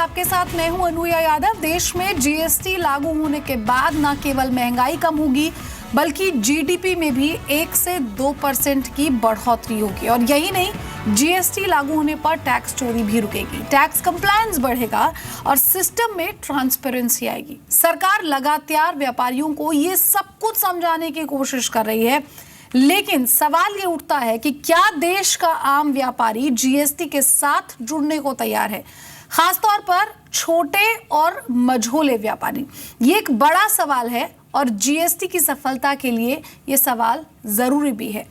आपके साथ मैं हूं अनुया यादव। देश में जीएसटी लागू होने के बाद न केवल महंगाई कम होगी बल्कि जीडीपी में भी 1 से 2% की बढ़ोतरी होगी। और यही नहीं, जीएसटी लागू होने पर टैक्स चोरी भी रुकेगी, टैक्स कंप्लायंस बढ़ेगा और सिस्टम में ट्रांसपेरेंसी आएगी। सरकार लगातार व्यापारियों को ये सब कुछ समझाने की कोशिश कर रही है, लेकिन सवाल ये उठता है कि क्या देश का आम व्यापारी जीएसटी के साथ जुड़ने को तैयार है, खासतौर पर छोटे और मझोले व्यापारी। ये एक बड़ा सवाल है और जीएसटी की सफलता के लिए ये सवाल जरूरी भी है।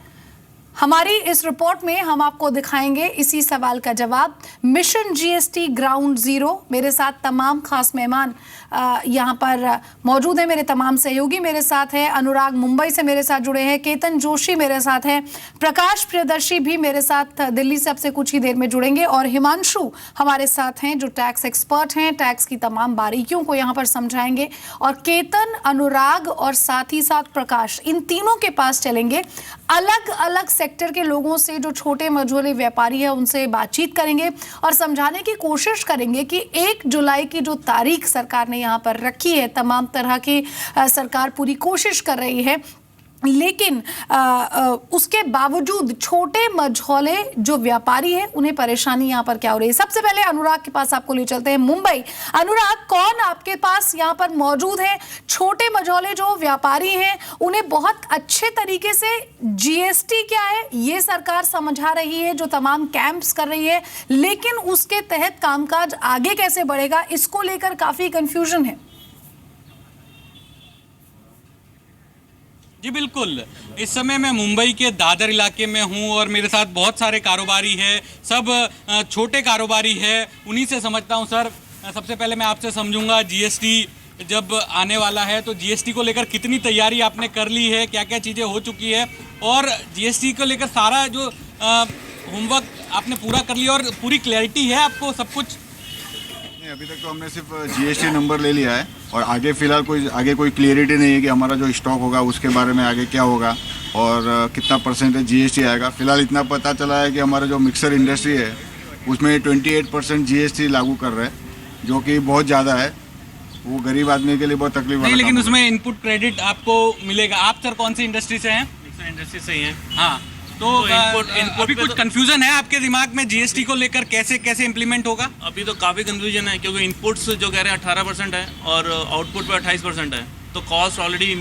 हमारी इस रिपोर्ट में हम आपको दिखाएंगे इसी सवाल का जवाब। मिशन जीएसटी ग्राउंड जीरो, मेरे साथ तमाम खास मेहमान यहाँ पर मौजूद हैं, मेरे तमाम सहयोगी मेरे साथ हैं। अनुराग मुंबई से मेरे साथ जुड़े हैं, केतन जोशी मेरे साथ हैं, प्रकाश प्रियदर्शी भी मेरे साथ दिल्ली से अब से कुछ ही देर में जुड़ेंगे और हिमांशु हमारे साथ हैं जो टैक्स एक्सपर्ट हैं, टैक्स की तमाम बारीकियों को यहाँ पर समझाएंगे। और केतन, अनुराग और साथ ही साथ प्रकाश, इन तीनों के पास चलेंगे, अलग अलग सेक्टर के लोगों से, जो छोटे मझोले व्यापारी है उनसे बातचीत करेंगे और समझाने की कोशिश करेंगे कि 1 जुलाई की जो तारीख सरकार ने यहाँ पर रखी है, तमाम तरह की सरकार पूरी कोशिश कर रही है, लेकिन उसके बावजूद छोटे मझोले जो व्यापारी हैं उन्हें परेशानी यहाँ पर क्या हो रही है। सबसे पहले अनुराग के पास आपको ले चलते हैं, मुंबई। अनुराग, कौन आपके पास यहाँ पर मौजूद है? छोटे मझोले जो व्यापारी हैं उन्हें बहुत अच्छे तरीके से जीएसटी क्या है ये सरकार समझा रही है, जो तमाम कैंप्स कर रही है, लेकिन उसके तहत कामकाज आगे कैसे बढ़ेगा, इसको लेकर काफी कंफ्यूजन है। जी बिल्कुल, इस समय मैं मुंबई के दादर इलाके में हूं और मेरे साथ बहुत सारे कारोबारी हैं, सब छोटे कारोबारी हैं, उन्हीं से समझता हूं। सर, सबसे पहले मैं आपसे समझूंगा, जीएसटी जब आने वाला है तो जीएसटी को लेकर कितनी तैयारी आपने कर ली है, क्या क्या चीज़ें हो चुकी है और जीएसटी को लेकर सारा जो होमवर्क आपने पूरा कर लिया और पूरी क्लैरिटी है आपको सब कुछ? अभी तक तो हमने सिर्फ जीएसटी नंबर ले लिया है और आगे फ़िलहाल कोई क्लियरिटी नहीं है कि हमारा जो स्टॉक होगा उसके बारे में आगे क्या होगा और कितना परसेंटेज जीएसटी आएगा। फ़िलहाल इतना पता चला है कि हमारा जो मिक्सर इंडस्ट्री है उसमें 28% जीएसटी लागू कर रहे हैं, जो कि बहुत ज़्यादा है। वो गरीब आदमी के लिए बहुत तकलीफ नहीं, लेकिन उसमें इनपुट क्रेडिट आपको मिलेगा। आप सर कौन सी इंडस्ट्री से हैं? मिक्सर इंडस्ट्री से ही हैं। हाँ, तो अभी कुछ कंफ्यूजन है आपके दिमाग में जीएसटी को लेकर, कैसे कैसे इम्प्लीमेंट होगा? अभी तो काफ़ी कंफ्यूजन है क्योंकि इनपुट्स जो कह रहे हैं 18% है और आउटपुट पे 28% है, तो कॉस्ट ऑलरेडी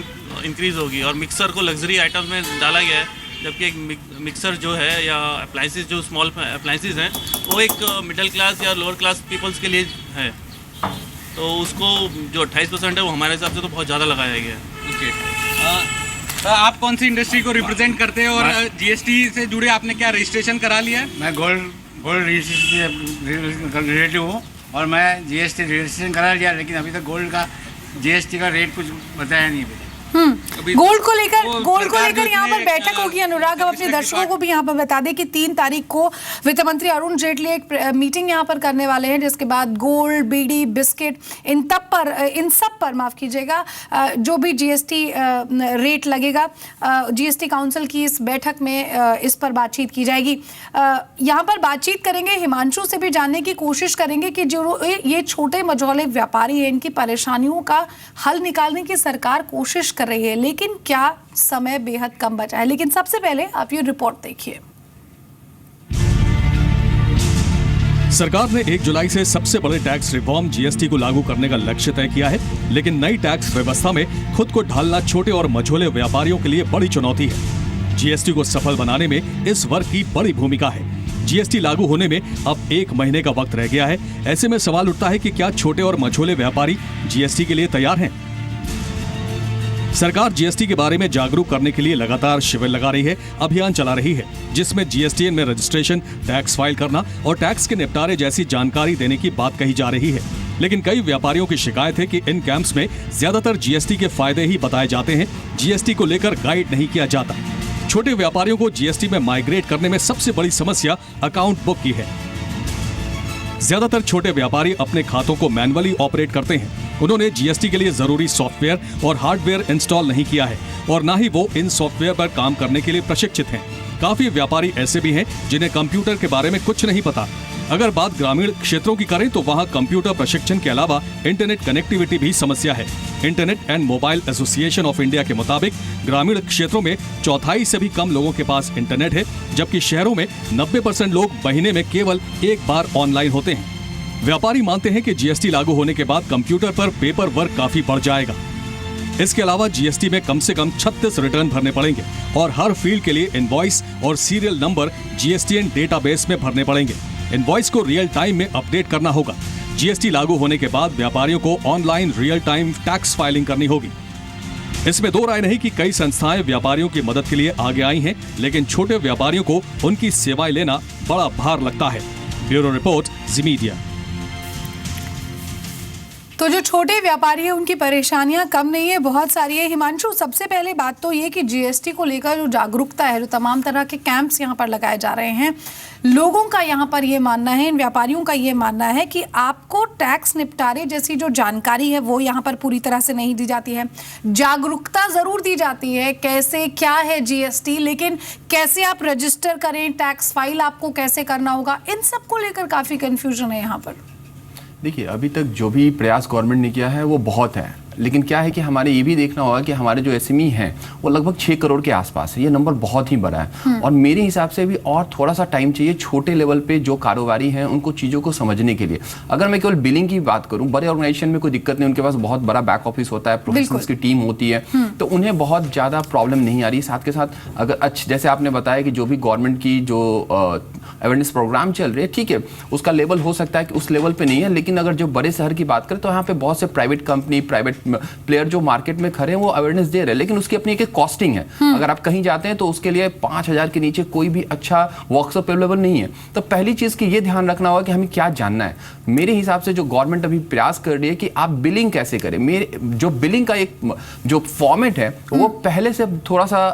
इंक्रीज होगी। और मिक्सर को लग्जरी आइटम्स में डाला गया है, जबकि एक मिक्सर जो है या अप्लाइंसेस जो स्मॉल अप्लाइंसेस हैं वो एक मिडिल क्लास या लोअर क्लास पीपल्स के लिए है, तो उसको जो 28% है वो हमारे हिसाब से तो बहुत ज़्यादा लगाया गया है। ओके, आप कौन सी इंडस्ट्री को रिप्रेजेंट करते हैं और जीएसटी से जुड़े आपने क्या रजिस्ट्रेशन करा लिया है? मैं गोल्ड रजिस्ट्रेशन रिलेटिव हूँ और मैं जीएसटी रजिस्ट्रेशन करा लिया, लेकिन अभी तक गोल्ड का जीएसटी का रेट कुछ बताया नहीं मुझे। गोल्ड को लेकर यहाँ पर बैठक होगी। अनुराग, अब अपने दर्शकों को भी यहाँ पर बता दें कि 3 तारीख को वित्त मंत्री अरुण जेटली एक मीटिंग यहाँ पर करने वाले हैं, जिसके बाद गोल्ड, बीड़ी, बिस्किट, इन सब पर माफ कीजिएगा जो भी जीएसटी रेट लगेगा, जीएसटी काउंसिल की इस बैठक में इस पर बातचीत की जाएगी। यहाँ पर बातचीत करेंगे, हिमांशु से भी जानने की कोशिश करेंगे कि जो ये छोटे मझोले व्यापारी हैं इनकी परेशानियों का हल निकालने की सरकार कोशिश कर रही है, लेकिन क्या समय बेहद कम बचा है। लेकिन सबसे पहले आप ये रिपोर्ट देखिए। सरकार ने 1 जुलाई से सबसे बड़े टैक्स रिफॉर्म जीएसटी को लागू करने का लक्ष्य तय किया है, लेकिन नई टैक्स व्यवस्था में खुद को ढालना छोटे और मझोले व्यापारियों के लिए बड़ी चुनौती है। जीएसटी को सफल बनाने में इस वर्ग की बड़ी भूमिका है। जीएसटी लागू होने में अब 1 महीने का वक्त रह गया है। ऐसे में सवाल उठता है कि क्या छोटे और मझोले व्यापारी जीएसटी के लिए तैयार हैं? सरकार जीएसटी के बारे में जागरूक करने के लिए लगातार शिविर लगा रही है, अभियान चला रही है, जिसमें जीएसटीएन में रजिस्ट्रेशन, टैक्स फाइल करना और टैक्स के निपटारे जैसी जानकारी देने की बात कही जा रही है। लेकिन कई व्यापारियों की शिकायत है कि इन कैंप्स में ज्यादातर जीएसटी के फायदे ही बताए जाते हैं, जीएसटी को लेकर गाइड नहीं किया जाता। छोटे व्यापारियों को जीएसटी में माइग्रेट करने में सबसे बड़ी समस्या अकाउंट बुक की है। ज्यादातर छोटे व्यापारी अपने खातों को मैन्युअली ऑपरेट करते हैं। उन्होंने जीएसटी के लिए जरूरी सॉफ्टवेयर और हार्डवेयर इंस्टॉल नहीं किया है और न ही वो इन सॉफ्टवेयर पर काम करने के लिए प्रशिक्षित हैं। काफी व्यापारी ऐसे भी हैं जिन्हें कंप्यूटर के बारे में कुछ नहीं पता। अगर बात ग्रामीण क्षेत्रों की करें तो वहां कंप्यूटर प्रशिक्षण के अलावा इंटरनेट कनेक्टिविटी भी समस्या है। Internet and mobile association of India के मुताबिक ग्रामीण क्षेत्रों में 1/4 से भी कम लोगों के पास इंटरनेट है, जबकि शहरों में 90% लोग महीने में केवल एक बार ऑनलाइन होते हैं। व्यापारी मानते हैं कि जीएसटी लागू होने के बाद कंप्यूटर पर पेपर वर्क काफी बढ़ जाएगा। इसके अलावा जीएसटी में कम से कम 36 रिटर्न भरने पड़ेंगे और हर फील्ड के लिए इनवॉइस और सीरियल नंबर जीएसटीएन डेटाबेस में भरने पड़ेंगे। इनवॉइस को रियल टाइम में अपडेट करना होगा। जीएसटी लागू होने के बाद व्यापारियों को online real time tax filing करनी होगी। इसमें दो राय नहीं कि कई संस्थाएं व्यापारियों की मदद के लिए आगे आई हैं, लेकिन छोटे व्यापारियों को उनकी सेवाएं लेना बड़ा भार लगता है। ब्यूरो रिपोर्ट, जी मीडिया। तो जो छोटे व्यापारी है उनकी परेशानियां कम नहीं है, बहुत सारी है। हिमांशु, सबसे पहले बात तो ये कि जीएसटी को लेकर जो जागरूकता है, जो तमाम तरह के कैंप्स यहाँ पर लगाए जा रहे हैं, लोगों का यहाँ पर ये मानना है, इन व्यापारियों का ये मानना है कि आपको टैक्स निपटारे जैसी जो जानकारी है वो यहाँ पर पूरी तरह से नहीं दी जाती है। जागरूकता जरूर दी जाती है, कैसे क्या है जीएसटी, लेकिन कैसे आप रजिस्टर करें, टैक्स फाइल आपको कैसे करना होगा, इन सब को लेकर काफी कंफ्यूजन है यहाँ पर। देखिए, अभी तक जो भी प्रयास गवर्नमेंट ने किया है वो बहुत है, लेकिन क्या है कि हमारे ये भी देखना होगा कि हमारे जो एसएमई हैं वो लगभग 6 करोड़ के आसपास है। ये नंबर बहुत ही बड़ा है और मेरे हिसाब से भी और थोड़ा सा टाइम चाहिए छोटे लेवल पे जो कारोबारी हैं उनको चीज़ों को समझने के लिए। अगर मैं केवल बिलिंग की बात करूं, बड़े ऑर्गेनाइजेशन में कोई दिक्कत नहीं, उनके पास बहुत बड़ा बैक ऑफिस होता है, प्रोफेशनल्स की टीम होती है, तो उन्हें बहुत ज़्यादा प्रॉब्लम नहीं आ रही। साथ के साथ अगर जैसे आपने बताया कि जो भी गवर्नमेंट की जो अवेयरनेस प्रोग्राम चल रहे हैं, ठीक है, उसका लेवल हो सकता है कि उस लेवल पे नहीं है, लेकिन अगर जो बड़े शहर की बात करें तो यहाँ पे बहुत से प्राइवेट कंपनी, प्राइवेट प्लेयर जो मार्केट में खड़े हैं वो अवेयरनेस दे रहे हैं, लेकिन उसकी अपनी एक कॉस्टिंग है। अगर आप कहीं जाते हैं तो उसके लिए 5,000 के नीचे कोई भी अच्छा वर्कशॉप अवेलेबल नहीं है। तो पहली चीज की ये ध्यान रखना होगा कि हमें क्या जानना है। मेरे हिसाब से जो गवर्नमेंट अभी प्रयास कर रही है कि आप बिलिंग कैसे करें, मेरे जो बिलिंग का एक जो फॉर्मेट है वो पहले से थोड़ा सा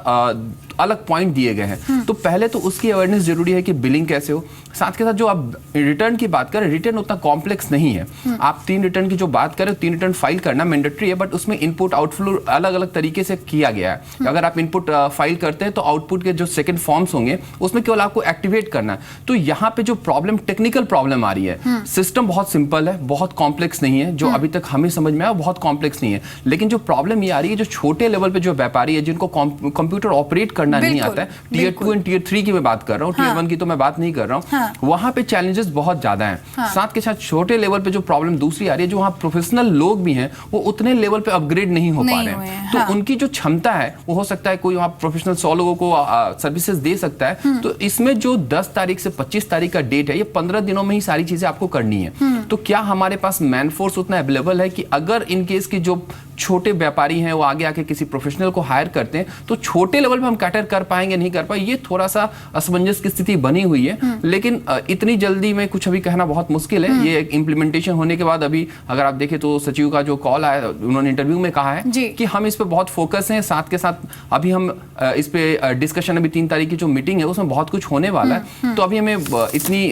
अलग पॉइंट दिए गए हैं, तो पहले तो उसकी अवेयरनेस जरूरी है कि बिलिंग कैसे हो। साथ के साथ जो आप रिटर्न की बात करें, रिटर्न उतना कॉम्प्लेक्स नहीं है। आप 3 रिटर्न की जो बात करें, 3 रिटर्न फाइल करना मैंडेटरी है, बट उसमें इनपुट आउटफ्लो अलग अलग तरीके से किया गया है। अगर आप इनपुट फाइल करते हैं तो आउटपुट के जो सेकंड फॉर्म्स होंगे उसमें केवल आपको एक्टिवेट करना है। तो यहाँ पे जो प्रॉब्लम, टेक्निकल प्रॉब्लम आ रही है, सिस्टम बहुत सिंपल है, बहुत कॉम्प्लेक्स नहीं है। जो अभी तक हमें समझ में आया बहुत कॉम्प्लेक्स नहीं है, लेकिन जो प्रॉब्लम ये आ रही है, जो छोटे लेवल पे जो व्यापारी है जिनको कंप्यूटर ऑपरेट करना नहीं आता है, टियर 2 एंड टियर 3 की मैं बात कर रहा हूँ, टियर 1 की तो मैं बात नहीं कर रहा हूँ, वहां पे चैलेंजेस बहुत ज्यादा हैं। साथ के साथ छोटे लेवल पे जो प्रॉब्लम दूसरी आ रही है, जो वहाँ प्रोफेशनल लोग भी हैं वो उतने लेवल पे अपग्रेड नहीं हो पा रहे हैं। तो उनकी जो क्षमता है वो हो सकता है कोई वहाँ प्रोफेशनल 100 लोगों को सर्विसेज दे सकता है। तो इसमें जो 10 तारीख से 25 तारीख का डेट है, ये 15 दिनों में ही सारी चीजें आपको करनी है। तो क्या हमारे पास मैन फोर्स उतना अवेलेबल है कि अगर इन केस की जो छोटे व्यापारी हैं वो आगे आके किसी प्रोफेशनल को हायर करते हैं तो छोटे लेवल पे हम कैटर कर पाएंगे नहीं कर पाएंगे, ये थोड़ा सा असमंजस की स्थिति बनी हुई है। लेकिन इतनी जल्दी में कुछ अभी कहना बहुत मुश्किल है। ये इम्प्लीमेंटेशन होने के बाद अभी अगर आप देखें तो सचिव का जो कॉल आया, उन्होंने इंटरव्यू में कहा है कि हम इस पे बहुत फोकस हैं। साथ के साथ अभी हम इस पे डिस्कशन, अभी 3 तारीख की जो मीटिंग है उसमें बहुत कुछ होने वाला है। तो अभी हमें इतनी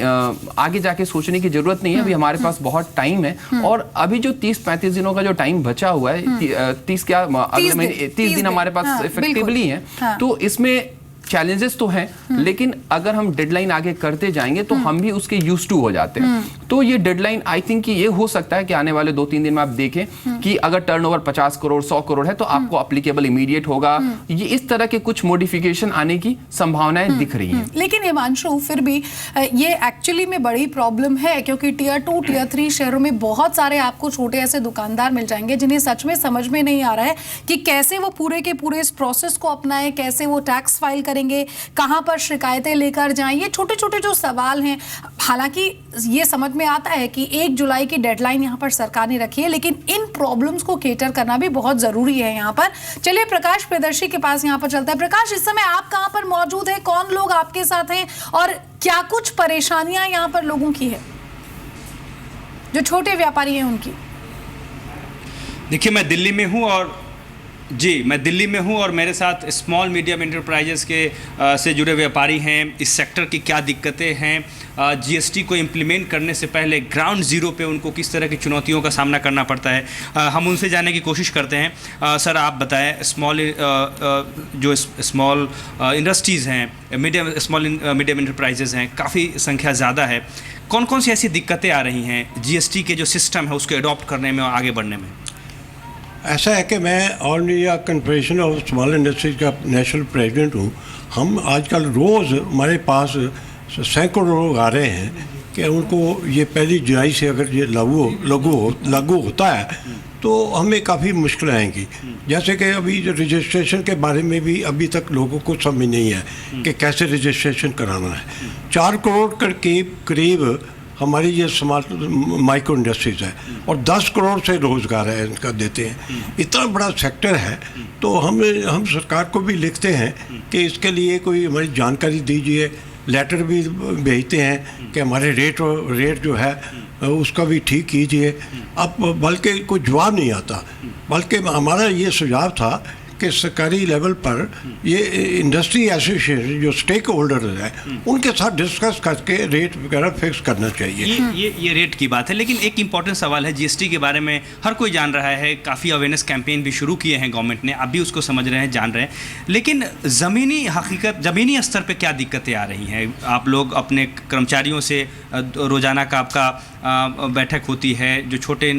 आगे जाके सोचने की जरूरत नहीं है, अभी हमारे पास बहुत टाइम है। और अभी जो 30-35 दिनों का जो टाइम बचा हुआ है, 30 दिन हमारे पास इफेक्टिवली है। तो इसमें चैलेंजेस तो हैं, लेकिन अगर हम डेडलाइन आगे करते जाएंगे तो हम भी उसके यूज्ड टू हो जाते हैं। तो ये डेडलाइन आई थिंक कि ये हो सकता है कि आने वाले 2-3 दिन में आप देखें कि अगर टर्नओवर 50 करोड़ 100 करोड़ है तो आपको एप्लीकेबल इमीडिएट होगा। ये इस तरह के कुछ मॉडिफिकेशन आने की संभावनाएं दिख रही हैं। लेकिन हिमांशु, फिर भी ये एक्चुअली में बड़ी प्रॉब्लम है, क्योंकि टियर 2 टियर 3 शहरों में बहुत सारे आपको छोटे ऐसे दुकानदार मिल जाएंगे जिन्हें सच में समझ में नहीं आ रहा है कि कैसे वो पूरे के पूरे इस प्रोसेस को अपनाएं, कैसे वो टैक्स फाइल करेंगे, कहां पर शिकायतें लेकर जाएं। ये छोटे छोटे जो सवाल हैं, हालांकि ये समझ में आता है कि 1 जुलाई की डेडलाइन यहां पर सरकार ने रखी है, लेकिन इन प्रॉब्लम्स को केटर करना भी बहुत जरूरी है यहां पर। चलिए प्रकाश प्रियदर्शी के पास यहां पर चलता है। प्रकाश, इस समय आप कहां पर मौजूद हैं, कौन लोग आपके साथ हैं और क्या कुछ परेशानियां यहां पर लोगों की है, जो छोटे व्यापारी हैं उनकी? देखिए, मैं दिल्ली में हूं और जी, मैं दिल्ली में हूँ और मेरे साथ स्मॉल मीडियम एंटरप्राइजेस के से जुड़े व्यापारी हैं। इस सेक्टर की क्या दिक्कतें हैं, जीएसटी को इम्प्लीमेंट करने से पहले ग्राउंड ज़ीरो पे उनको किस तरह की चुनौतियों का सामना करना पड़ता है, हम उनसे जानने की कोशिश करते हैं। सर, आप बताएं, जो स्मॉल इंडस्ट्रीज़ हैं, स्मॉल मीडियम एंटरप्राइजेस हैं, काफ़ी संख्या ज़्यादा है, कौन कौन सी ऐसी दिक्कतें आ रही हैं जीएसटी के जो सिस्टम है उसको अडॉप्ट करने में और आगे बढ़ने में? ऐसा है कि मैं all India confederation of small industries का नेशनल प्रेसिडेंट हूँ। हम आजकल रोज़ हमारे पास सैकड़ों लोग आ रहे हैं कि उनको ये 1 जुलाई से अगर ये लागू होता है तो हमें काफ़ी मुश्किल आएंगी। जैसे कि अभी रजिस्ट्रेशन के बारे में भी अभी तक लोगों को समझ नहीं है कि कैसे रजिस्ट्रेशन कराना है। 4 करोड़ के करीब हमारी ये स्मॉल माइक्रो इंडस्ट्रीज़ है और 10 करोड़ से रोज़गार है इनका देते हैं। इतना बड़ा सेक्टर है तो हम सरकार को भी लिखते हैं कि इसके लिए कोई हमारी जानकारी दीजिए, लेटर भी भेजते हैं कि हमारे रेट जो है उसका भी ठीक कीजिए। अब बल्कि कोई जवाब नहीं आता, बल्कि हमारा ये सुझाव था कि सरकारी लेवल पर ये इंडस्ट्री एसोसिएशन जो स्टेक होल्डर्स हैं उनके साथ डिस्कस करके रेट वगैरह फिक्स करना चाहिए। ये रेट की बात है, लेकिन एक इम्पॉर्टेंट सवाल है, जीएसटी के बारे में हर कोई जान रहा है, काफ़ी अवेयरनेस कैंपेन भी शुरू किए हैं गवर्नमेंट ने, आप भी उसको समझ रहे हैं, जान रहे हैं, लेकिन ज़मीनी स्तर पर क्या दिक्कतें आ रही हैं? आप लोग अपने कर्मचारियों से रोज़ाना का आपका बैठक होती है, जो छोटे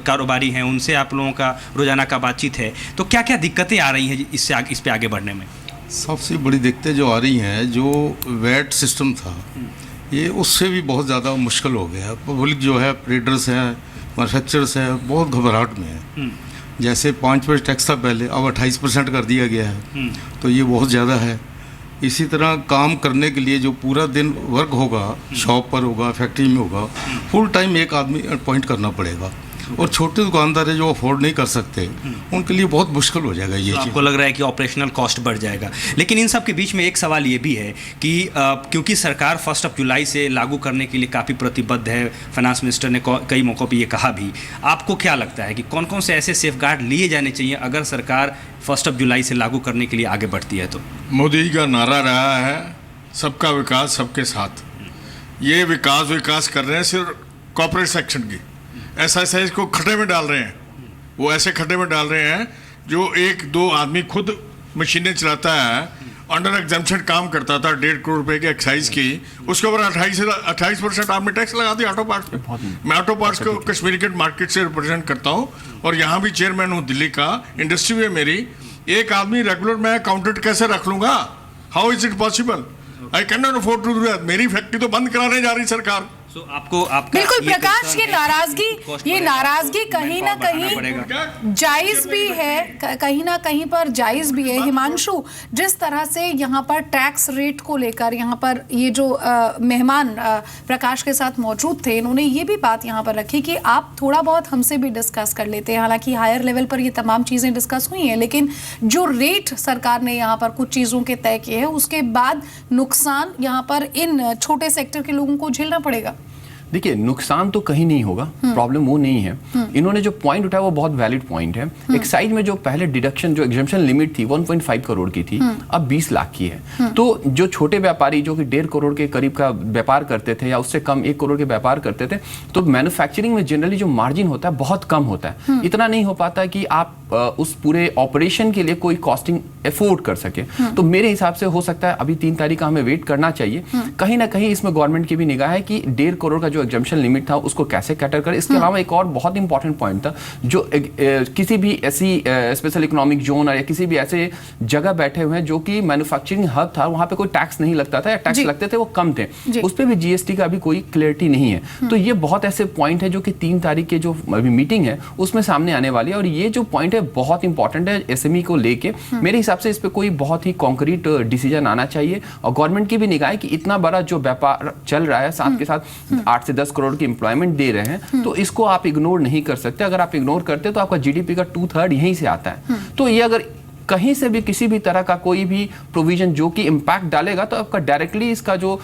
कारोबारी हैं उनसे आप लोगों का रोज़ाना का बातचीत है, तो क्या क्या दिक्कतें आ रही हैं इस पे आगे बढ़ने में? सबसे बड़ी दिक्कतें जो आ रही हैं, जो वैट सिस्टम था ये उससे भी बहुत ज़्यादा मुश्किल हो गया। पब्लिक जो है, ट्रेडर्स हैं, मैन्युफैक्चरर्स हैं, बहुत घबराहट में है। जैसे 5% टैक्स था पहले, अब 28% कर दिया गया है, तो ये बहुत ज़्यादा है। इसी तरह काम करने के लिए जो पूरा दिन वर्क होगा, शॉप पर होगा, फैक्ट्री में होगा, फुल टाइम एक आदमी अपॉइंट करना पड़ेगा और छोटे दुकानदार जो अफोर्ड नहीं कर सकते उनके लिए बहुत मुश्किल हो जाएगा ये। तो आपको लग रहा है कि ऑपरेशनल कॉस्ट बढ़ जाएगा, लेकिन इन सब के बीच में एक सवाल ये भी है कि क्योंकि सरकार 1 जुलाई से लागू करने के लिए काफ़ी प्रतिबद्ध है, फाइनेंस मिनिस्टर ने कई मौक़ों पर ये कहा भी, आपको क्या लगता है कि कौन कौन से ऐसे सेफगार्ड लिए जाने चाहिए अगर सरकार 1 जुलाई से लागू करने के लिए आगे बढ़ती है? तो मोदी जी का नारा रहा है सबका विकास सबके साथ। ये विकास कर रहे हैं सिर्फ कॉर्पोरेट सेक्शन की, एसआईएस को खड्डे में डाल रहे हैं। वो ऐसे खड्डे में डाल रहे हैं जो 1-2 आदमी खुद मशीनें चलाता है, अंडर एग्जाम्पशन काम करता था 1.5 करोड़ रुपए की एक्साइज की, उसके ऊपर 28% आपने टैक्स लगा दिया ऑटो पार्ट्स पे। मैं ऑटो पार्ट्स को कश्मीरी के मार्केट से रिप्रेजेंट करता हूँ और यहाँ भी चेयरमैन हूँ दिल्ली का, इंडस्ट्री में मेरी। एक आदमी रेगुलर मैं अकाउंटेंट कैसे रख लूँगा? How is it possible? I can not afford to do that. मेरी फैक्ट्री तो बंद कराने जा रही सरकार। तो आपको बिल्कुल प्रकाश, ये नाराजगी कहीं ना कहीं जायज भी है, कहीं ना कहीं पर जायज भी है। हिमांशु, जिस तरह से यहाँ पर टैक्स रेट को लेकर यहाँ पर ये जो मेहमान प्रकाश के साथ मौजूद थे, इन्होंने ये भी बात यहाँ पर रखी कि आप थोड़ा बहुत हमसे भी डिस्कस कर लेते हैं। हालांकि हायर लेवल पर ये तमाम चीज़ें डिस्कस हुई हैं, लेकिन जो रेट सरकार ने यहाँ पर कुछ चीज़ों के तय किए हैं उसके बाद नुकसान यहाँ पर इन छोटे सेक्टर के लोगों को झेलना पड़ेगा। देखिए, नुकसान तो कहीं नहीं होगा, प्रॉब्लम वो नहीं है। इन्होंने जो पॉइंट उठाया वो बहुत वैलिड पॉइंट है। एक्साइज में जो पहले डिडक्शन, जो एग्जम्पशन लिमिट थी 1.5 करोड़ की थी, अब 20 लाख की है। तो जो छोटे व्यापारी जो कि 1.5 करोड़ के करीब का व्यापार करते थे या उससे कम 1 करोड़ के व्यापार करते थे, तो मैन्युफैक्चरिंग में जनरली जो मार्जिन होता है बहुत कम होता है। इतना नहीं हो पाता कि आप उस पूरे ऑपरेशन के लिए कोई कॉस्टिंग एफोर्ड कर सके। तो मेरे हिसाब से हो सकता है अभी 3 तारीख का हमें वेट करना चाहिए। कहीं ना कहीं इसमें गवर्नमेंट की भी निगाह है कि 1.5 करोड़ का जो एग्जम्पशन लिमिट था उसको कैसे कैटर करें। इसके अलावा एक और बहुत इंपॉर्टेंट पॉइंट था, जो किसी भी ऐसी स्पेशल इकोनॉमिक जोन या किसी भी ऐसे जगह बैठे हुए हैं जो कि मैन्युफैक्चरिंग हब था, वहां पे कोई टैक्स नहीं लगता था या टैक्स लगते थे वो कम थे, उस पर भी जीएसटी का अभी कोई क्लियरिटी नहीं है। तो ये बहुत ऐसे पॉइंट है जो कि 3 तारीख के जो अभी मीटिंग है उसमें सामने आने वाली है। और ये जो पॉइंट है बहुत इंपॉर्टेंट है एसएमई को लेके। मेरे हिसाब से इस पे कोई बहुत ही कॉन्क्रीट डिसीजन आना चाहिए और गवर्नमेंट की भी निगाह है कि इतना बड़ा जो व्यापार चल रहा है, साथ के साथ 8 से 10 करोड़ की एम्प्लॉयमेंट दे रहे हैं, तो इसको आप इग्नोर नहीं कर सकते। अगर आप इग्नोर करते तो आपका जीडीपी का 2/3 यहीं से आता है। तो ये अगर कहीं से भी किसी भी तरह का कोई भी प्रोविजन जो कि इम्पैक्ट डालेगा तो आपका डायरेक्टली इसका जो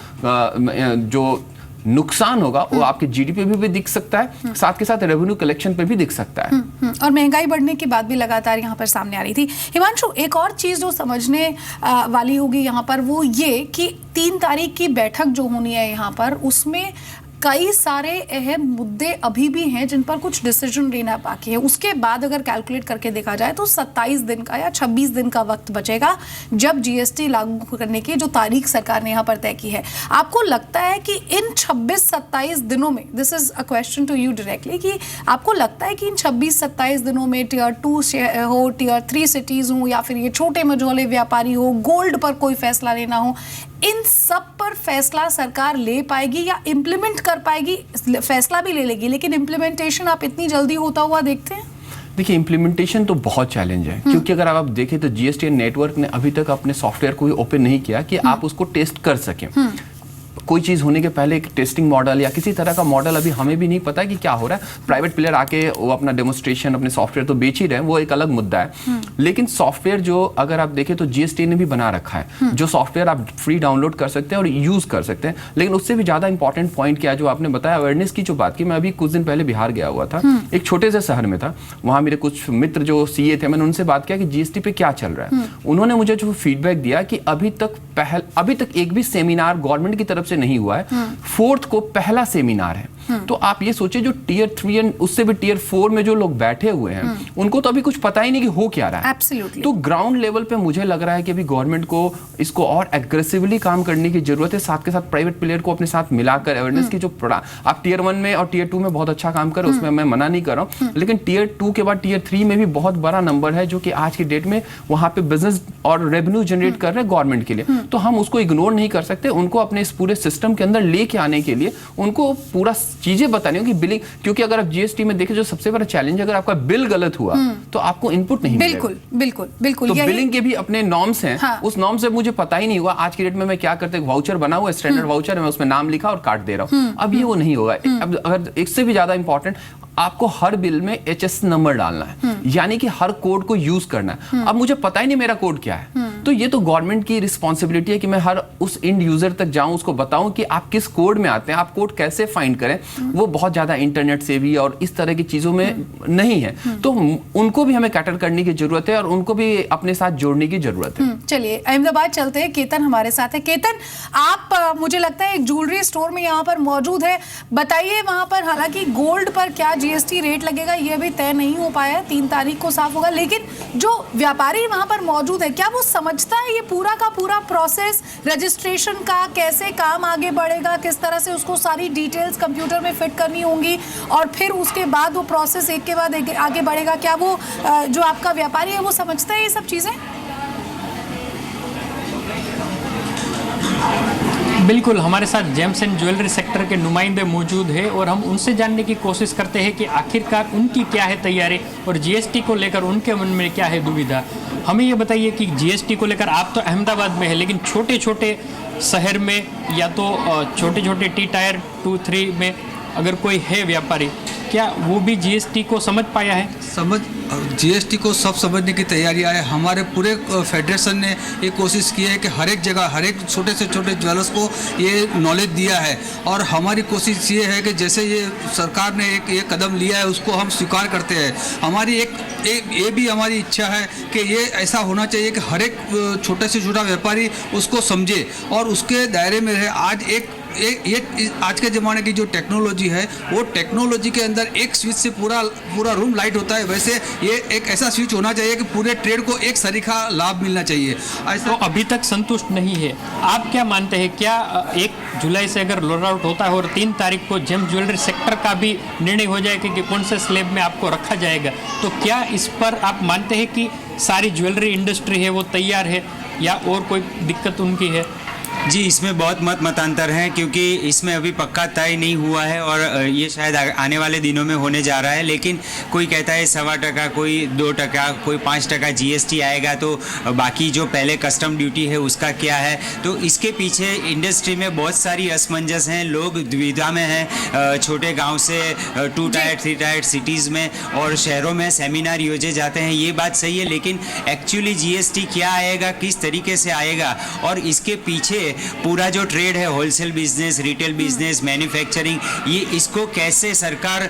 नुकसान होगा वो आपके जीडीपी पे भी दिख सकता है, साथ के साथ रेवेन्यू कलेक्शन पे भी दिख सकता है। और महंगाई बढ़ने की बात भी लगातार यहाँ पर सामने आ रही थी। हिमांशु, एक और चीज जो समझने वाली होगी यहाँ पर वो ये कि 3 तारीख की बैठक जो होनी है यहाँ पर, उसमें कई सारे अहम मुद्दे अभी भी हैं जिन पर कुछ डिसीजन लेना बाकी है। उसके बाद अगर कैलकुलेट करके देखा जाए तो 27 दिन का या 26 दिन का वक्त बचेगा जब जीएसटी लागू करने की जो तारीख सरकार ने यहाँ पर तय की है। आपको लगता है कि इन 26-27 दिनों में, this is a question to you directly, कि आपको लगता है कि इन 26-27 दिनों में टियर 2 हो, टियर 3 सिटीज हो, या फिर ये छोटे मझोले व्यापारी हो, गोल्ड पर कोई फैसला लेना हो, इन सब पर फैसला सरकार ले पाएगी या इम्प्लीमेंट कर पाएगी? फैसला भी ले लेगी लेकिन इम्प्लीमेंटेशन आप इतनी जल्दी होता हुआ देखते हैं? देखिए, इम्प्लीमेंटेशन तो बहुत चैलेंज है, क्योंकि अगर आप देखें तो जीएसटी नेटवर्क ने अभी तक अपने सॉफ्टवेयर को ओपन नहीं किया कि आप उसको टेस्ट कर सकें। कोई चीज़ होने के पहले एक टेस्टिंग मॉडल या किसी तरह का मॉडल अभी हमें भी नहीं पता कि क्या हो रहा है। प्राइवेट प्लेयर आके वो अपना डेमोन्स्ट्रेशन, अपने सॉफ्टवेयर तो बेच ही रहे हैं, वो एक अलग मुद्दा है। लेकिन सॉफ्टवेयर जो अगर आप देखें तो जीएसटी ने भी बना रखा है, जो सॉफ्टवेयर आप फ्री डाउनलोड कर सकते हैं और यूज़ कर सकते हैं। लेकिन उससे भी ज़्यादा इंपॉर्टेंट पॉइंट क्या है जो आपने बताया, अवेयरनेस की जो बात की। मैं अभी कुछ दिन पहले बिहार गया हुआ था, एक छोटे से शहर में था, वहाँ मेरे कुछ मित्र जो सीए थे, मैंने उनसे बात किया कि जीएसटी पे क्या चल रहा है। उन्होंने मुझे जो फीडबैक दिया कि अभी तक एक भी सेमिनार गवर्नमेंट की तरफ से नहीं हुआ है। 4th को पहला सेमिनार है। तो आप ये सोचिए, जो टियर 3 एंड उससे भी टियर 4 में जो लोग बैठे हुए हैं उनको तो अभी कुछ पता ही नहीं कि हो क्या रहा है। Absolutely. तो ग्राउंड लेवल पे मुझे लग रहा है कि अभी गवर्नमेंट को इसको और एग्रेसिवली काम करने की जरूरत है, साथ के साथ प्राइवेट प्लेयर को अपने साथ मिलाकर अवेयरनेस की जो आप टियर 1 में और टियर 2 में बहुत अच्छा काम करें, उसमें मैं मना नहीं कर रहा हूँ, लेकिन टियर 2 के बाद टियर 3 में भी बहुत बड़ा नंबर है जो कि आज की डेट में वहां पे बिजनेस और रेवेन्यू जनरेट कर रहे हैं गवर्नमेंट के लिए। तो हम उसको इग्नोर नहीं कर सकते, उनको अपने इस पूरे सिस्टम के अंदर लेके आने के लिए उनको पूरा चीजें बतानी होगी। बिलिंग, क्योंकि अगर आप जीएसटी में देखें जो सबसे बड़ा चैलेंज है, अगर आपका बिल गलत हुआ तो आपको इनपुट नहीं मिलेगा। बिल्कुल। तो बिलिंग के भी अपने नॉर्म्स हैं। हाँ। उस नॉर्म से मुझे पता ही नहीं हुआ आज की डेट में मैं क्या करते, वाउचर बना हुआ है, स्टैंडर्ड वाउचर है, मैं उसमें नाम लिखा और काट दे रहा हूँ। अब ये वो नहीं होगा। अब अगर इससे भी ज्यादा इंपॉर्टेंट, आपको हर बिल में HS नंबर डालना है, यानी कि हर कोड को यूज करना है। अब मुझे पता ही नहीं मेरा कोड क्या है, तो ये तो गवर्नमेंट की रिस्पॉन्सिबिलिटी है कि मैं हर उस इंड यूजर तक जाऊं, उसको बताऊं कि आप किस कोड में आते हैं, आप कोड कैसे फाइंड करें। वो बहुत ज्यादा इंटरनेट से भी और इस तरह की चीजों में नहीं है, तो उनको भी हमें कैटर करने की जरूरत है और उनको भी अपने साथ जोड़ने की जरूरत है। चलिए अहमदाबाद चलते हैं, केतन हमारे साथ है। केतन, आप मुझे लगता है एक ज्वेलरी स्टोर में यहाँ पर मौजूद है, बताइए वहां पर, हालांकि गोल्ड पर क्या जीएसटी रेट लगेगा ये अभी तय नहीं हो पाया है, 3 तारीख को साफ होगा, लेकिन जो व्यापारी वहां पर मौजूद है क्या वो समझता है ये पूरा का पूरा प्रोसेस रजिस्ट्रेशन का, कैसे काम आगे बढ़ेगा, किस तरह से उसको सारी डिटेल्स कंप्यूटर में फिट करनी होंगी और फिर उसके बाद वो प्रोसेस एक के बाद एक आगे बढ़ेगा? क्या वो जो आपका व्यापारी है वो समझता है ये सब चीजें? बिल्कुल, हमारे साथ जेम्स एंड ज्वेलरी सेक्टर के नुमाइंदे मौजूद है और हम उनसे जानने की कोशिश करते हैं कि आखिरकार उनकी क्या है तैयारी और जीएसटी को लेकर उनके मन में क्या है दुविधा। हमें ये बताइए कि जीएसटी को लेकर आप तो अहमदाबाद में है, लेकिन छोटे छोटे शहर में या तो छोटे छोटे T-टायर 2-3 में अगर कोई है व्यापारी, क्या वो भी जीएसटी को समझ पाया है? जीएसटी को सब समझने की तैयारी है। हमारे पूरे फेडरेशन ने ये कोशिश की है कि हर एक जगह, हर एक छोटे से छोटे ज्वेलर्स को ये नॉलेज दिया है और हमारी कोशिश ये है कि जैसे ये सरकार ने एक ये कदम लिया है उसको हम स्वीकार करते हैं। हमारी ये भी हमारी इच्छा है कि ये ऐसा होना चाहिए कि हर एक छोटे से छोटा व्यापारी उसको समझे और उसके दायरे में रहे। आज ये आज के ज़माने की जो टेक्नोलॉजी है वो टेक्नोलॉजी के अंदर एक स्विच से पूरा रूम लाइट होता है, वैसे ये एक ऐसा स्विच होना चाहिए कि पूरे ट्रेड को एक सरीखा लाभ मिलना चाहिए। ऐसा तो अभी तक संतुष्ट नहीं है, आप क्या मानते हैं? क्या 1 जुलाई से अगर रोल आउट होता है और 3 तारीख को जेम्स ज्वेलरी सेक्टर का भी निर्णय हो जाएगा कि कौन से स्लैब में आपको रखा जाएगा, तो क्या इस पर आप मानते हैं कि सारी ज्वेलरी इंडस्ट्री है वो तैयार है या और कोई दिक्कत उनकी है? जी, इसमें बहुत मतांतर हैं क्योंकि इसमें अभी पक्का तय नहीं हुआ है और ये शायद आने वाले दिनों में होने जा रहा है। लेकिन कोई कहता है 1.25%, कोई 2%, कोई 5% जीएसटी आएगा, तो बाकी जो पहले कस्टम ड्यूटी है उसका क्या है? तो इसके पीछे इंडस्ट्री में बहुत सारी असमंजस हैं, लोग दुविधा में हैं। छोटे गाँव से 2 टायर 3 टायर सिटीज़ में और शहरों में सेमिनार योजे जाते हैं, ये बात सही है, लेकिन एक्चुअली जीएसटी क्या आएगा, किस तरीके से आएगा और इसके पीछे पूरा जो ट्रेड है, wholesale business, retail business, manufacturing, ये इसको कैसे सरकार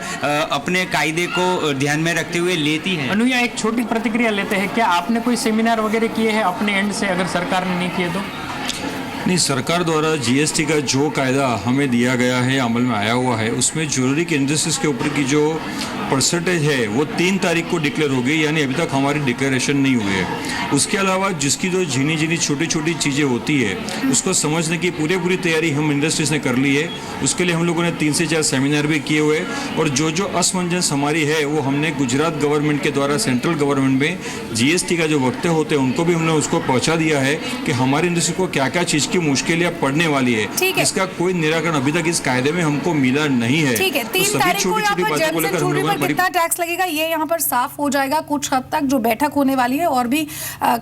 अपने कायदे को ध्यान में रखते हुए लेती है? अनुया, एक छोटी प्रतिक्रिया लेते हैं। क्या आपने कोई सेमिनार वगैरह किए हैं अपने एंड से, अगर सरकार ने नहीं किए तो? नहीं, सरकार द्वारा जीएसटी का जो कायदा हमें दिया गया है, अमल में आया हुआ है, उसमें ज्वेलरी के इंडस्ट्रीज के ऊपर की जो परसेंटेज है वो 3 तारीख को डिक्लेयर हो गई, यानी अभी तक हमारी डिक्लेरेशन नहीं हुई है। उसके अलावा जिसकी जो झिनी छोटी छोटी चीज़ें होती है उसको समझने की पूरी तैयारी हम इंडस्ट्रीज ने कर ली है। उसके लिए हम लोगों ने 3 से 4 सेमिनार भी किए हुए, और जो असमंजस हमारी है वो हमने गुजरात गवर्नमेंट के द्वारा सेंट्रल गवर्नमेंट में जीएसटी का जो वक्तव्य होते हैं उनको भी हमने उसको पहुँचा दिया है कि हमारी इंडस्ट्री को क्या क्या चीज़ की मुश्किलें पड़ने वाली है, इसका कोई निराकरण अभी तक इस कायदे में हमको मिला नहीं है। ठीक है, 3 तारीख को यहाँ पर जेम्स एंड ज्वेलरी पर कितना टैक्स लगेगा ये यहाँ पर साफ हो जाएगा कुछ हद तक, जो बैठक होने वाली है, और भी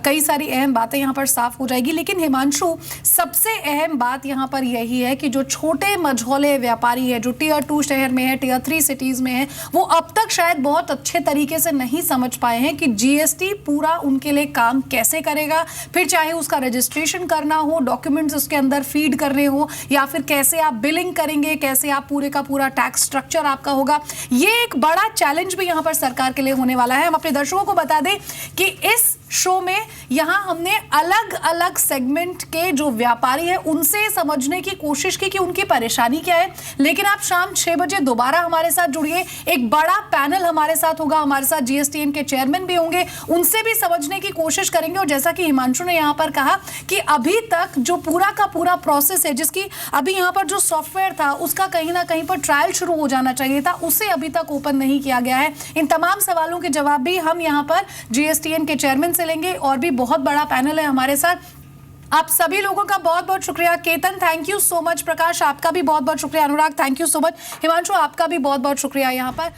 कई सारी अहम बातें यहाँ पर साफ हो जाएगी। लेकिन हिमांशु, सबसे अहम बात यहाँ पर यही है कि जो छोटे मझौले व्यापारी है, जो टियर 2 शहर में है, टियर 3 सिटीज में है, वो अब तक शायद बहुत अच्छे तरीके से नहीं समझ पाए हैं कि जीएसटी पूरा उनके लिए काम कैसे करेगा। फिर चाहे उसका रजिस्ट्रेशन करना हो, डॉक्यूमेंट्स उसके अंदर फीड करने हो, या फिर कैसे आप बिलिंग करेंगे, कैसे आप पूरे का पूरा टैक्स स्ट्रक्चर आपका होगा। ये एक बड़ा चैलेंज भी यहाँ पर सरकार के लिए होने वाला है। हम अपने दर्शकों को बता दें कि इस शो में यहाँ हमने अलग अलग सेगमेंट के जो व्यापारी है उनसे समझने की कोशिश की कि उनकी परेशानी क्या है। लेकिन आप शाम 6 बजे दोबारा हमारे साथ जुड़िए, एक बड़ा पैनल हमारे साथ होगा, हमारे साथ जीएसटीएन के चेयरमैन भी होंगे, उनसे भी समझने की कोशिश करेंगे। और जैसा कि हिमांशु ने यहाँ पर कहा कि अभी तक जो पूरा का पूरा प्रोसेस है, जिसकी अभी यहाँ पर जो सॉफ्टवेयर था उसका कहीं ना कहीं पर ट्रायल शुरू हो जाना चाहिए था, उसे अभी तक ओपन नहीं किया गया है। इन तमाम सवालों के जवाब भी हम यहाँ पर जीएसटीएन के चेयरमैन से लेंगे, और भी बहुत बड़ा पैनल है हमारे साथ। आप सभी लोगों का बहुत बहुत शुक्रिया। Ketan, thank you so much. Prakash, आपका भी बहुत बहुत शुक्रिया। Anurag, thank you so much. Himanshu, आपका भी बहुत बहुत शुक्रिया यहाँ पर।